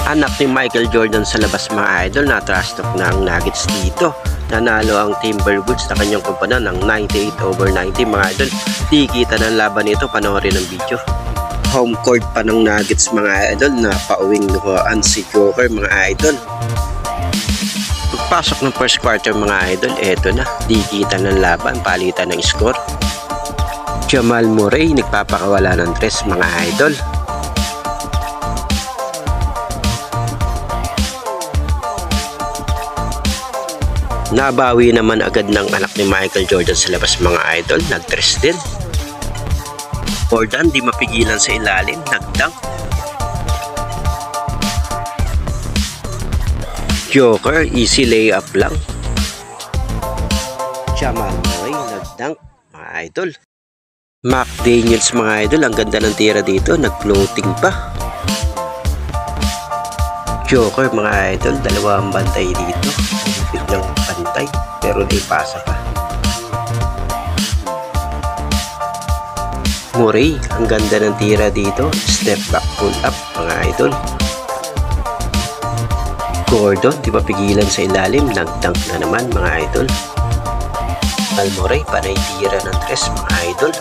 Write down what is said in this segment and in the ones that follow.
Anak ni Michael Jordan sa labas mga idol, na trash talk na ang Nuggets dito. Nanalo ang Timberwolves na kanyang kumpanan ng 98-90 mga idol. Di kita ng laban nito, panoorin ang video. Home court pa ng Nuggets mga idol, na pauwing luhaan si Joker mga idol. Pagpasok ng first quarter mga idol, eto na, di kita ng laban, palitan ng score. Jamal Murray nagpapakawala ng tres mga idol. Nabawi naman agad ng anak ni Michael Jordan sa labas mga idol, nag-tres din. Jordan di mapigilan sa ilalim, nag-dunk. Joker, easy layup lang. Jamal Murray, nag-dunk mga idol. McDaniels mga idol, ang ganda ng tira dito, nag-floating pa. Joker mga idol, dalawang bantay dito. Biglang pantay, pero naipasa pa. Murray, ang ganda ng tira dito, step back pull up mga idol. Gordon, di mapigilan sa ilalim, nag-dunk na naman mga idol. Murray, panay tira ng tres mga idol.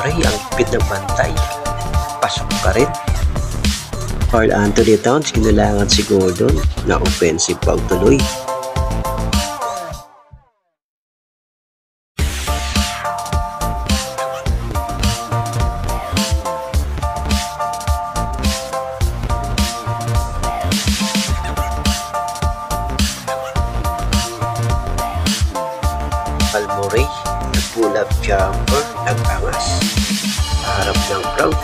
Murray, ang higpit ng bantay, pasok pa rin. Karl Anthony Towns, kinulangan si Gordon na offensive foul tuloy. Murray, nag-pull up jumper, nag-angas harap ng crowd.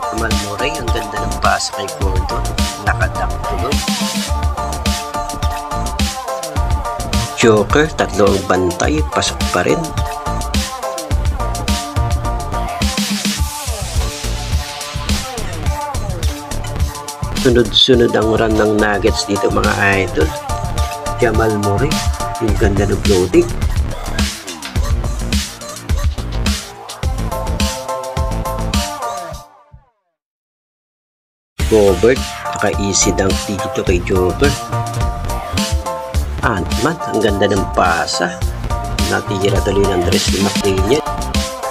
Jamal Murray, ang ganda ng pasa kay Gordon, nakadunk tuloy. Joker, tatlo ang bantay, pasok pa rin. Sunod-sunod ang run ng Nuggets dito mga idol. Jamal Murray, yung ganda ng floating. Gobert, naka-easy dunk dito kay Joker. Ant-Man, ang ganda ng pasa. Natira tuloy ng dress ni McDaniel.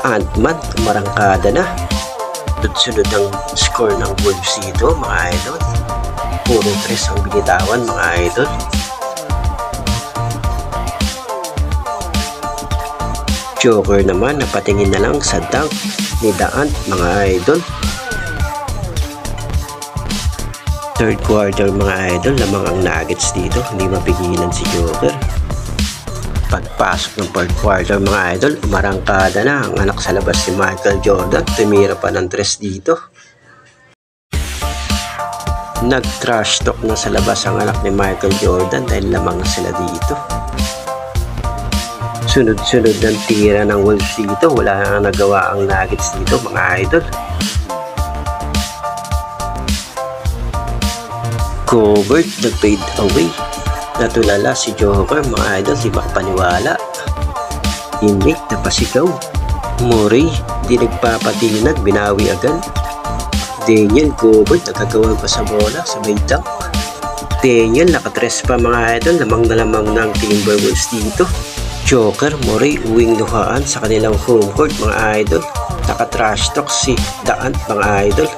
Ant-Man, marangkada na. Sunod ang score ng Wolves dito mga idol. Puro tres ang binitawan mga idol. Joker naman, napatingin na lang sa dunk ni Ant mga idol. Third quarter mga idol, lamang ang Nuggets dito, hindi mapigilan si Joker. Pagpasok ng third quarter mga idol, umarangkada na ang anak sa labas si Michael Jordan, tumira pa ng tres dito. Nag-trash talk na sa labas ang anak ni Michael Jordan dahil lamang na sila dito. Sunod-sunod ng tira ng Wolves dito, wala nang nagawa ang Nuggets dito mga idol. Gobert, nag-fade away. Natulala si Joker mga idol, di makapaniwala. Teammate na pasigaw. Murray, di nagpapatinag, binawi agad. Daniel, Gobert, nagkagawan pa sa bola, sabay dunk. Daniel, nakatres pa mga idol, lamang na lamang ng Timberwolves dito. Joker, Murray, uwing luhaan sa kanilang home court mga idol. Naka-trash talk si Ant mga idol.